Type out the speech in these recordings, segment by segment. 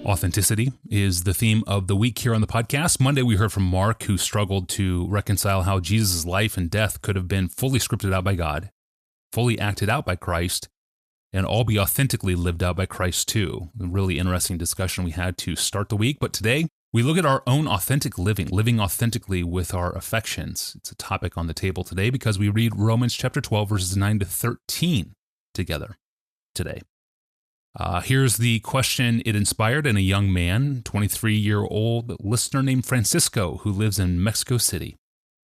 Authenticity is the theme of the week here on the podcast. Monday, we heard from Mark, who struggled to reconcile how Jesus' life and death could have been fully scripted out by God, fully acted out by Christ, and all be authentically lived out by Christ too. A really interesting discussion we had to start the week. But today, we look at our own authentic living authentically with our affections. It's a topic on the table today because we read Romans chapter 12, verses 9 to 13 together today. Here's the question it inspired in a young man, 23-year-old listener named Francisco, who lives in Mexico City.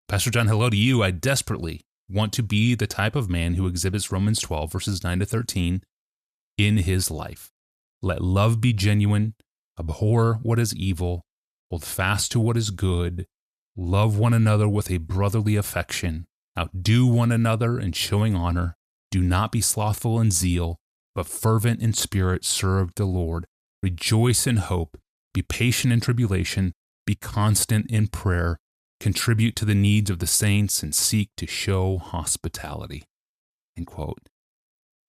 Pastor John, hello to you. I desperately want to be the type of man who exhibits Romans 12, verses 9 to 13 in his life. Let love be genuine, abhor what is evil, hold fast to what is good, love one another with a brotherly affection, outdo one another in showing honor, do not be slothful in zeal, but fervent in spirit, serve the Lord. Rejoice in hope, be patient in tribulation, be constant in prayer, contribute to the needs of the saints, and seek to show hospitality. End quote.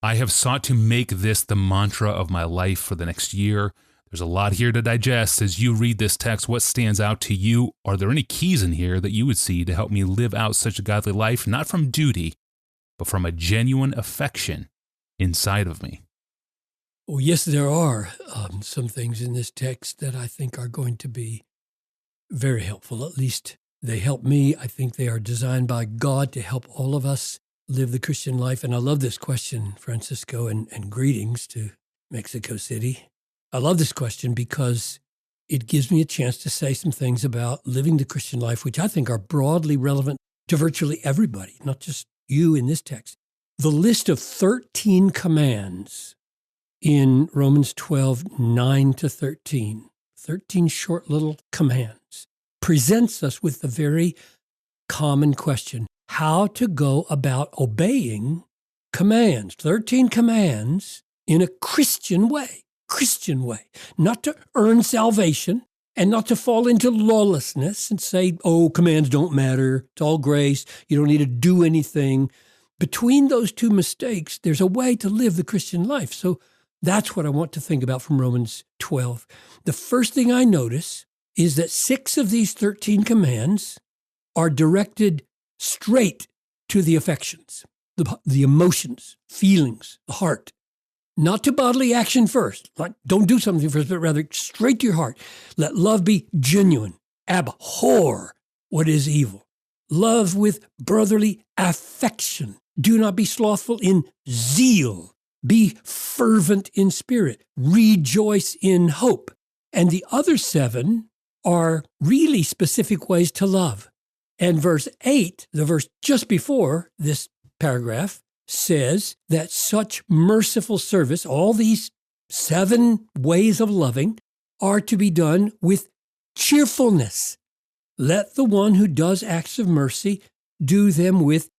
I have sought to make this the mantra of my life for the next year. There's a lot here to digest. As you read this text, what stands out to you? Are there any keys in here that you would see to help me live out such a godly life, not from duty, but from a genuine affection inside of me? Well, yes, there are some things in this text that I think are going to be very helpful. At least they help me. I think they are designed by God to help all of us live the Christian life. And I love this question, Francisco, and greetings to Mexico City. I love this question because it gives me a chance to say some things about living the Christian life, which I think are broadly relevant to virtually everybody, not just you in this text. The list of 13 commands in Romans 12, 9 to 13, 13 short little commands, presents us with the very common question, how to go about obeying commands, 13 commands in a Christian way, not to earn salvation and not to fall into lawlessness and say, oh, commands don't matter, it's all grace, you don't need to do anything. Between those two mistakes, there's a way to live the Christian life. So that's what I want to think about from Romans 12. The first thing I notice is that 6 of these 13 commands are directed straight to the affections, the emotions, feelings, the heart. Not to bodily action first, like don't do something first, but rather straight to your heart. Let love be genuine. Abhor what is evil. Love with brotherly affection. Do not be slothful in zeal. Be fervent in spirit. Rejoice in hope. And the other 7 are really specific ways to love. And verse 8, the verse just before this paragraph, says that such merciful service, all these 7 ways of loving, are to be done with cheerfulness. Let the one who does acts of mercy do them with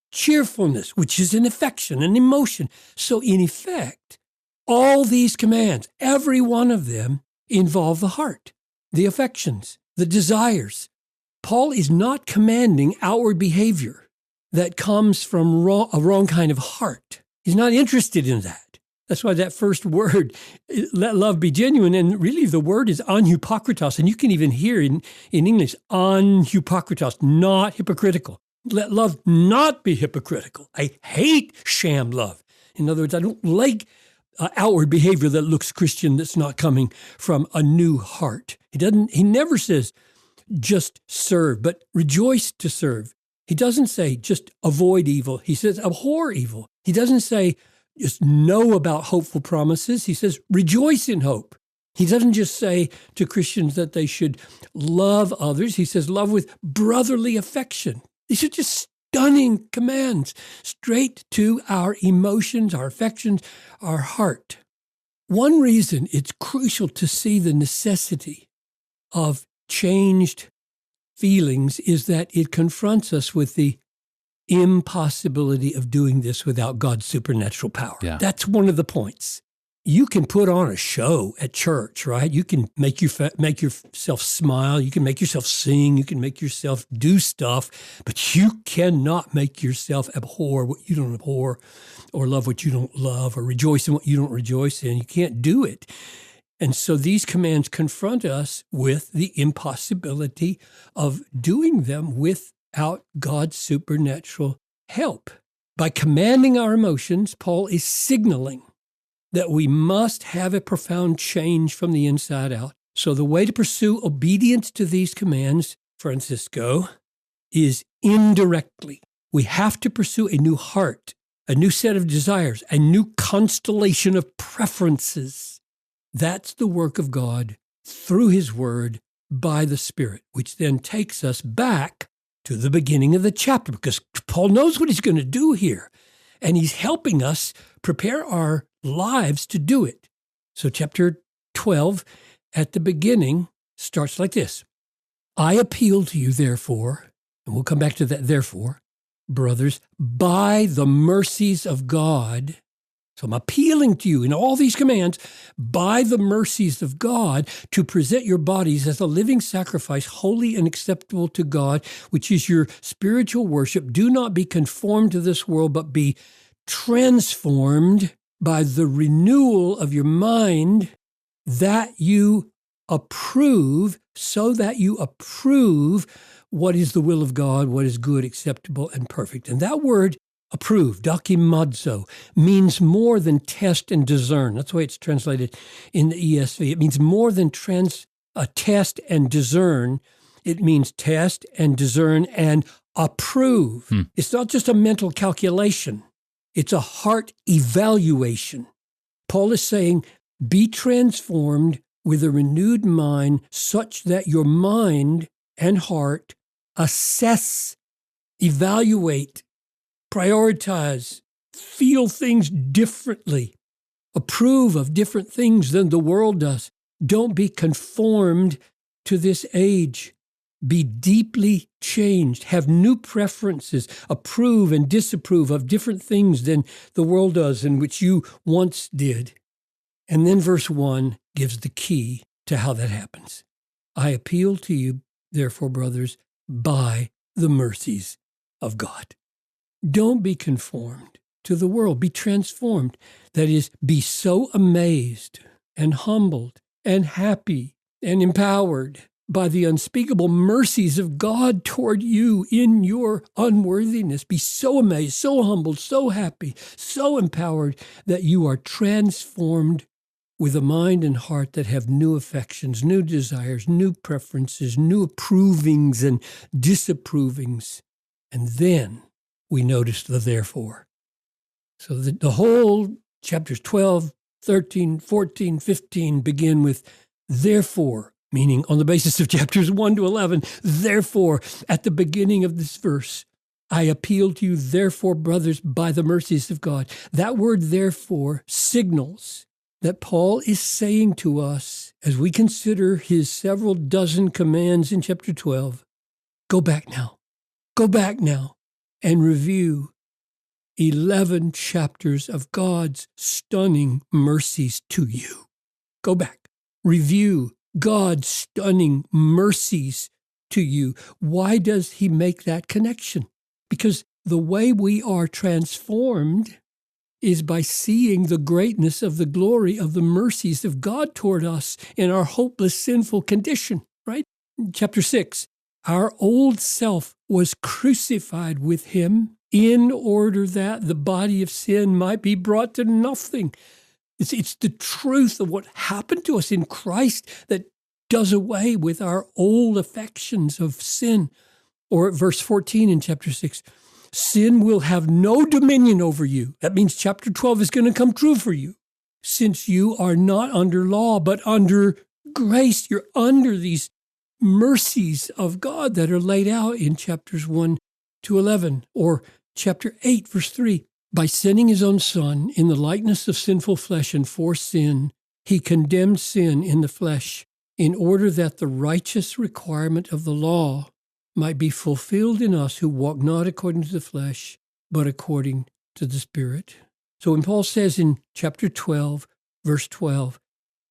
cheerfulness, which is an affection, an emotion. So in effect, all these commands, every one of them, involve the heart, the affections, the desires. Paul is not commanding outward behavior that comes from a wrong kind of heart. He's not interested in that. That's why that first word, let love be genuine, and really the word is anhypokritos, and you can even hear in English, anhypokritos, not hypocritical. Let love not be hypocritical. I hate sham love. In other words, I don't like outward behavior that looks Christian that's not coming from a new heart. He never says just serve, but rejoice to serve. He doesn't say just avoid evil. He says abhor evil. He doesn't say just know about hopeful promises. He says rejoice in hope. He doesn't just say to Christians that they should love others. He says love with brotherly affection. These are just stunning commands straight to our emotions, our affections, our heart. One reason it's crucial to see the necessity of changed feelings is that it confronts us with the impossibility of doing this without God's supernatural power. Yeah. That's one of the points. You can put on a show at church, right? You can make yourself smile. You can make yourself sing. You can make yourself do stuff, but you cannot make yourself abhor what you don't abhor, or love what you don't love, or rejoice in what you don't rejoice in. You can't do it. And so these commands confront us with the impossibility of doing them without God's supernatural help. By commanding our emotions, Paul is signaling that we must have a profound change from the inside out. So the way to pursue obedience to these commands, Francisco, is indirectly. We have to pursue a new heart, a new set of desires, a new constellation of preferences. That's the work of God through his word by the Spirit, which then takes us back to the beginning of the chapter, because Paul knows what he's going to do here, and he's helping us prepare our lives to do it. So chapter 12 at the beginning starts like this. I appeal to you, therefore, and we'll come back to that, therefore, brothers, by the mercies of God. So I'm appealing to you in all these commands, by the mercies of God, to present your bodies as a living sacrifice, holy and acceptable to God, which is your spiritual worship. Do not be conformed to this world, but be transformed by the renewal of your mind, that you approve, so that you approve what is the will of God, what is good, acceptable, and perfect. And that word approve, dokimazo, means more than test and discern. That's the way it's translated in the ESV. It means more than test and discern. It means test and discern and approve. It's not just a mental calculation. It's a heart evaluation. Paul is saying, be transformed with a renewed mind such that your mind and heart assess, evaluate, prioritize, feel things differently, approve of different things than the world does. Don't be conformed to this age. Be deeply changed, have new preferences, approve and disapprove of different things than the world does and which you once did. And then verse 1 gives the key to how that happens. I appeal to you, therefore, brothers, by the mercies of God. Don't be conformed to the world. Be transformed. That is, be so amazed and humbled and happy and empowered by the unspeakable mercies of God toward you in your unworthiness. Be so amazed, so humbled, so happy, so empowered that you are transformed with a mind and heart that have new affections, new desires, new preferences, new approvings and disapprovings. And then we notice the therefore. So the whole chapters 12, 13, 14, 15 begin with therefore, meaning on the basis of chapters 1 to 11, therefore, at the beginning of this verse, I appeal to you, therefore, brothers, by the mercies of God. That word therefore signals that Paul is saying to us, as we consider his several dozen commands in chapter 12, go back now, and review 11 chapters of God's stunning mercies to you. Go back, review God's stunning mercies to you. Why does he make that connection? Because the way we are transformed is by seeing the greatness of the glory of the mercies of God toward us in our hopeless, sinful condition, right? Chapter 6, our old self was crucified with him in order that the body of sin might be brought to nothing. It's the truth of what happened to us in Christ that does away with our old affections of sin. Or at verse 14 in chapter 6, sin will have no dominion over you. That means chapter 12 is going to come true for you. Since you are not under law, but under grace, you're under these mercies of God that are laid out in chapters 1 to 11. Or chapter 8, verse 3, by sending his own Son in the likeness of sinful flesh and for sin, he condemned sin in the flesh in order that the righteous requirement of the law might be fulfilled in us who walk not according to the flesh, but according to the Spirit. So when Paul says in chapter 12, verse 12,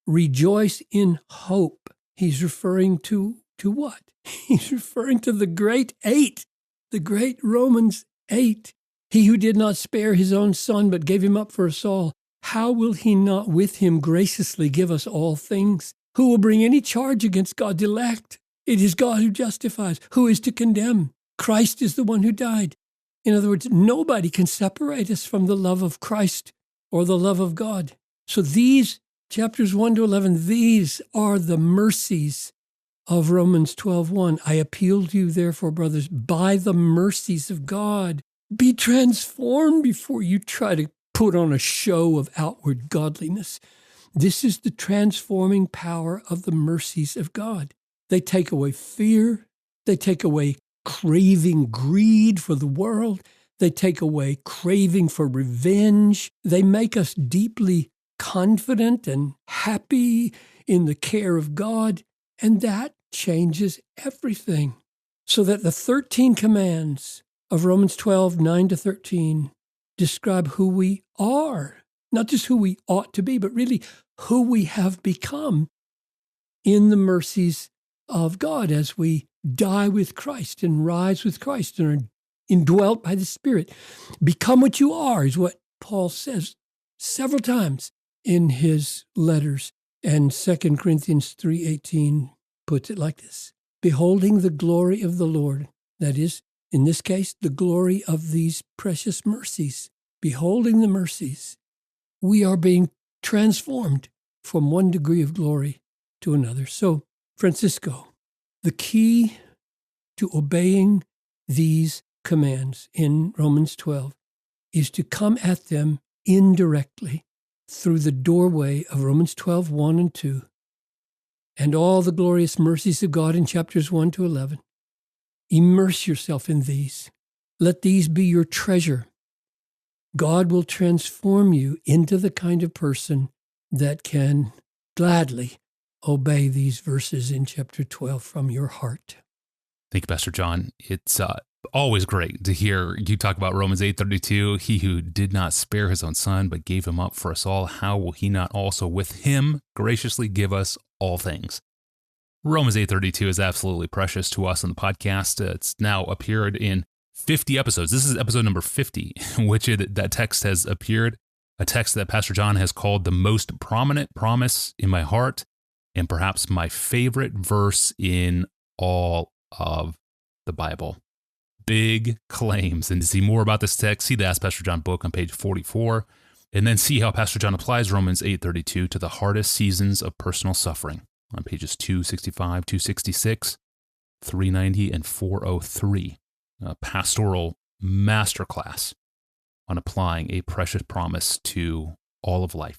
rejoice in hope, he's referring to what? He's referring to the great 8, the great Romans 8. He who did not spare his own Son, but gave him up for us all, how will he not with him graciously give us all things? Who will bring any charge against God's elect? It is God who justifies. Who is to condemn? Christ is the one who died. In other words, nobody can separate us from the love of Christ or the love of God. So these, chapters 1 to 11, these are the mercies of Romans 12:1. I appeal to you, therefore, brothers, by the mercies of God, be transformed before you try to put on a show of outward godliness. This is the transforming power of the mercies of God. They take away fear. They take away craving greed for the world. They take away craving for revenge. They make us deeply confident and happy in the care of God. And that changes everything. So that the 13 commands of Romans 12:9 to 13 describe who we are, not just who we ought to be, but really who we have become in the mercies of God as we die with Christ and rise with Christ and are indwelt by the Spirit. Become what you are is what Paul says several times in his letters. And 2 Corinthians 3:18 puts it like this: beholding the glory of the Lord, that is, in this case, the glory of these precious mercies, beholding the mercies, we are being transformed from one degree of glory to another. So, Francisco, the key to obeying these commands in Romans 12 is to come at them indirectly through the doorway of Romans 12:1 and 2, and all the glorious mercies of God in chapters 1 to 11. Immerse yourself in these. Let these be your treasure. God will transform you into the kind of person that can gladly obey these verses in chapter 12 from your heart. Thank you, Pastor John. It's always great to hear you talk about Romans 8:32. He who did not spare his own son, but gave him up for us all, how will he not also with him graciously give us all things? Romans 8:32 is absolutely precious to us on the podcast. It's now appeared in 50 episodes. This is episode number 50, in which that text has appeared, a text that Pastor John has called the most prominent promise in my heart, and perhaps my favorite verse in all of the Bible. Big claims. And to see more about this text, see the Ask Pastor John book on page 44, and then see how Pastor John applies Romans 8:32 to the hardest seasons of personal suffering on pages 265, 266, 390, and 403. A pastoral masterclass on applying a precious promise to all of life.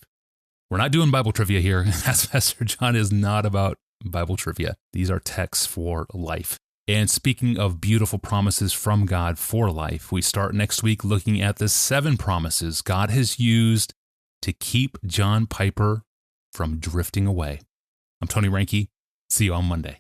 We're not doing Bible trivia here. Ask Pastor John is not about Bible trivia. These are texts for life. And speaking of beautiful promises from God for life, we start next week looking at the 7 promises God has used to keep John Piper from drifting away. I'm Tony Reinke. See you on Monday.